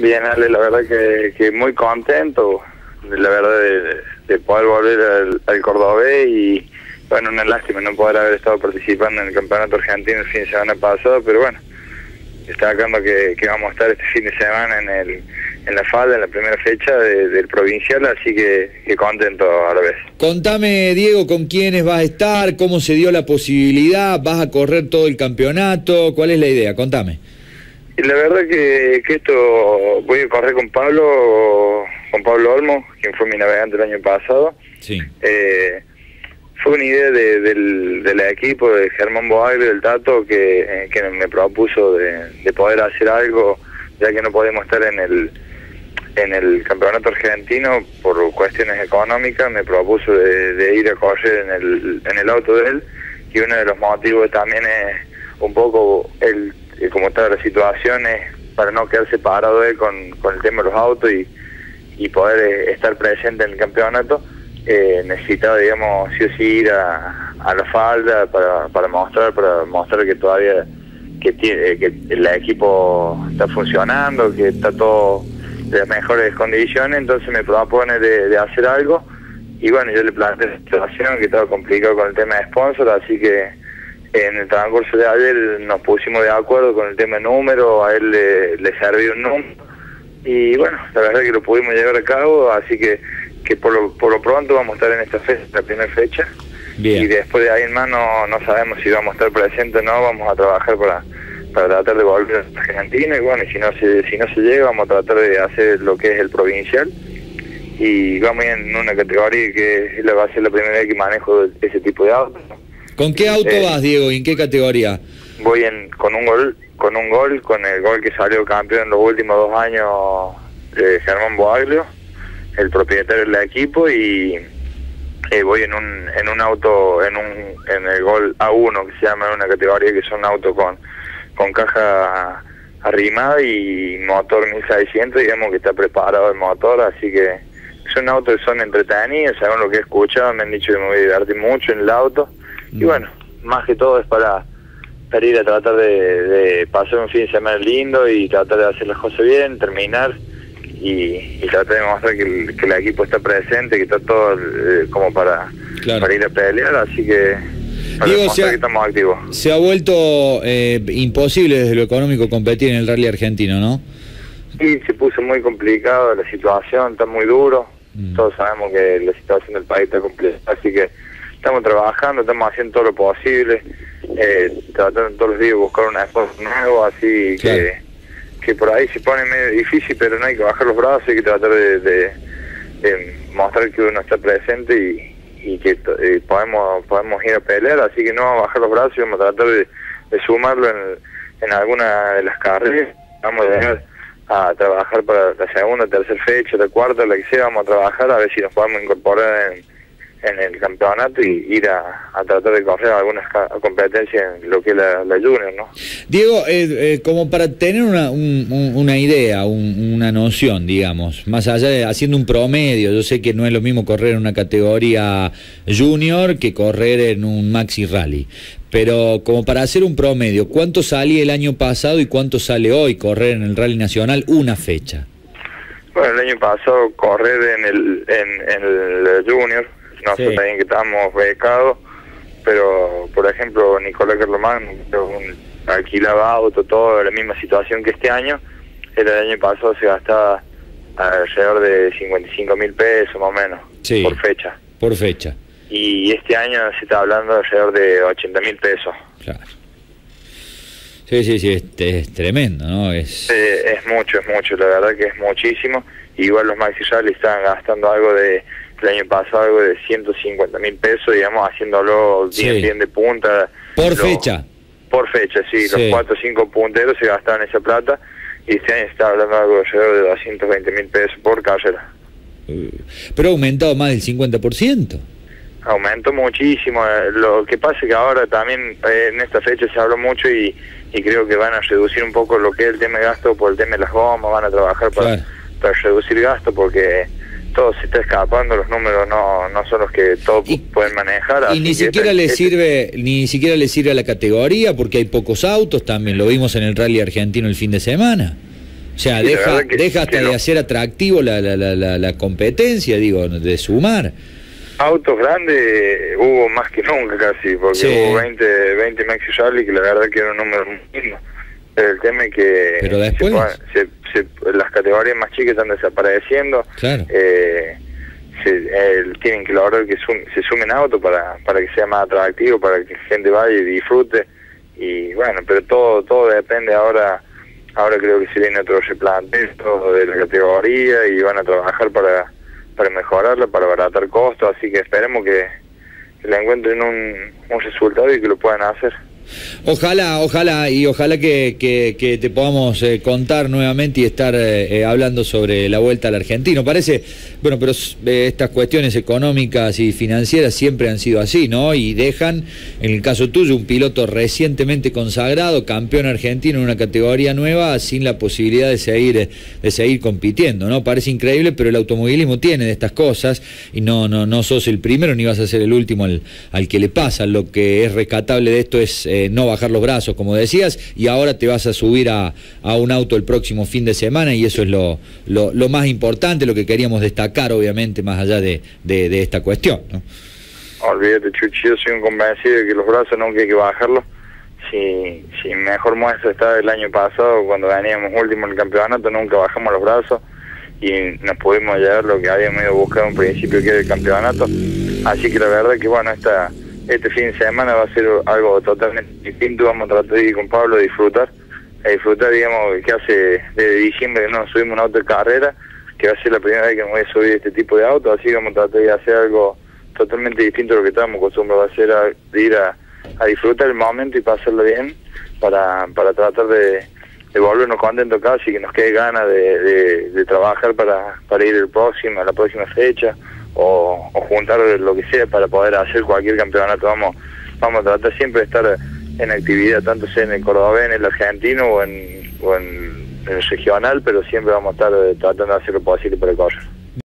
Bien, Ale, la verdad que muy contento, la verdad, de poder volver al Cordobés y, bueno, una lástima no poder haber estado participando en el Campeonato Argentino el fin de semana pasado, pero bueno, destacando que vamos a estar este fin de semana en la falda, en la primera fecha del provincial, así que contento a la vez. Contame, Diego, con quiénes vas a estar, cómo se dio la posibilidad, vas a correr todo el campeonato, ¿cuál es la idea? Contame. Y la verdad que esto voy a correr con Pablo Olmo, quien fue mi navegante el año pasado. Sí. Fue una idea del equipo, de Germán Boaglio, del Tato, que me propuso de poder hacer algo, ya que no podemos estar en el campeonato argentino por cuestiones económicas. Me propuso de ir a correr en el auto de él, y uno de los motivos también es un poco como está la situación, es para no quedarse parado él con el tema de los autos y poder estar presente en el campeonato. Necesitaba, digamos, sí o sí ir a la falda para mostrar que todavía que el equipo está funcionando, que está todo de las mejores condiciones. Entonces me propone de hacer algo, y bueno, yo le planteé la situación, que estaba complicado con el tema de sponsor, así que en el transcurso de ayer nos pusimos de acuerdo con el tema de número, a él le servía un número, y bueno, la verdad que lo pudimos llevar a cabo, así que por lo pronto vamos a estar en esta fecha, la primera fecha. Bien. Y después de ahí en más no sabemos si vamos a estar presentes o no. Vamos a trabajar para tratar de volver a Argentina, y bueno, y si no se llega, vamos a tratar de hacer lo que es el provincial, y vamos en una categoría que va a ser la primera vez que manejo ese tipo de auto. ¿Con qué auto vas, Diego, y en qué categoría? Voy con un gol, con el gol que salió campeón en los últimos 2 años, de Germán Boaglio, el propietario del equipo, y voy en un auto, en el Gol A1, que se llama, en una categoría que son autos con caja arrimada y motor 1600, digamos que está preparado el motor, así que son autos que son entretenidos, según lo que he escuchado, me han dicho que me voy a divertir mucho en el auto, y bueno, más que todo es para ir a tratar de pasar un fin de semana lindo y tratar de hacer las cosas bien, terminar y tratar de mostrar que el equipo está presente, que está todo como para ir a pelear, así que Diego, que estamos activos. Se ha vuelto imposible desde lo económico competir en el rally argentino, ¿no? Sí, se puso muy complicado la situación, está muy duro, todos sabemos que la situación del país está complicada, así que estamos trabajando, estamos haciendo todo lo posible, tratando todos los días de buscar un esfuerzo nuevo, así que por ahí se pone medio difícil, pero no hay que bajar los brazos, hay que tratar de mostrar que uno está presente y que podemos ir a pelear, así que no vamos a bajar los brazos y vamos a tratar de sumarlo en alguna de las carreras. Vamos a llegar a trabajar para la segunda, tercera fecha, la cuarta, la que sea, vamos a trabajar a ver si nos podemos incorporar en el campeonato y ir a tratar de correr algunas competencias en lo que es la Junior, ¿no? Diego, como para tener una idea, una noción, digamos, más allá de haciendo un promedio, yo sé que no es lo mismo correr en una categoría Junior que correr en un Maxi Rally, pero como para hacer un promedio, ¿cuánto salía el año pasado y cuánto sale hoy correr en el Rally Nacional una fecha? Bueno, el año pasado correr en el Junior, nosotros también que estábamos becados, pero por ejemplo Nicolás Carlomán alquilaba auto, todo la misma situación que este año. El año pasado se gastaba alrededor de 55.000 pesos más o menos, por fecha, y este año se está hablando alrededor de 80.000 pesos. Claro. Sí, es tremendo, ¿no? Es mucho, la verdad que es muchísimo. Igual los Maxi Rally estaban gastando el año pasado algo de 150.000 pesos, digamos, haciéndolo bien de punta. ¿Por fecha? Por fecha, sí. Los 4 o 5 punteros se gastaban esa plata, y este año se está hablando algo alrededor de 220.000 pesos por carrera. Pero ha aumentado más del 50%. Aumentó muchísimo. Lo que pasa es que ahora también en esta fecha se habló mucho y creo que van a reducir un poco lo que es el tema de gasto por el tema de las gomas, van a trabajar para reducir gasto, porque todo se está escapando, los números no son los que todos pueden manejar. Y ni siquiera le sirve a la categoría, porque hay pocos autos, también lo vimos en el Rally Argentino el fin de semana. O sea, Sí, deja hasta de hacer atractivo la competencia, digo, de sumar. Autos grandes hubo más que nunca casi, porque Sí. hubo 20 Maxi Rally, que la verdad que era un número mínimo. Pero el tema es que Pero después las categorías más chicas están desapareciendo. Claro. Tienen que lograr que se sumen autos para que sea más atractivo, para que la gente vaya y disfrute. Y bueno, pero todo depende ahora. Ahora creo que se viene otro replanteo de la categoría y van a trabajar para mejorarla, para abaratar costos, así que esperemos que le encuentren un resultado y que lo puedan hacer. Ojalá que te podamos contar nuevamente y estar hablando sobre la vuelta al argentino. Parece, bueno, pero estas cuestiones económicas y financieras siempre han sido así, ¿no? Y dejan, en el caso tuyo, un piloto recientemente consagrado, campeón argentino en una categoría nueva, sin la posibilidad de seguir compitiendo, ¿no? Parece increíble, pero el automovilismo tiene de estas cosas y no sos el primero ni vas a ser el último al que le pasa. Lo que es rescatable de esto es no bajar los brazos, como decías, y ahora te vas a subir a un auto el próximo fin de semana y eso es lo más importante, lo que queríamos destacar, obviamente, más allá de esta cuestión, ¿no? Olvídate, Chuchi, yo soy un convencido de que los brazos nunca hay que bajarlos. Si mejor muestra está el año pasado, cuando veníamos último en el campeonato, nunca bajamos los brazos y nos pudimos llegar lo que habíamos ido a buscar en un principio, que era el campeonato. Así que la verdad que bueno, este fin de semana va a ser algo totalmente distinto. Vamos a tratar de ir con Pablo a disfrutar, digamos, que hace desde diciembre que no nos subimos un auto de carrera, que va a ser la primera vez que me voy a subir este tipo de auto, así que vamos a tratar de hacer algo totalmente distinto a lo que estábamos acostumbrados a hacer, de ir a disfrutar el momento y pasarlo bien, para tratar de volvernos contentos casi, que nos quede ganas de trabajar para ir a la próxima fecha, o juntar lo que sea para poder hacer cualquier campeonato. Vamos a tratar siempre de estar en actividad, tanto sea en el cordobés, en el argentino o en el regional, pero siempre vamos a estar tratando de hacer lo posible para el correr.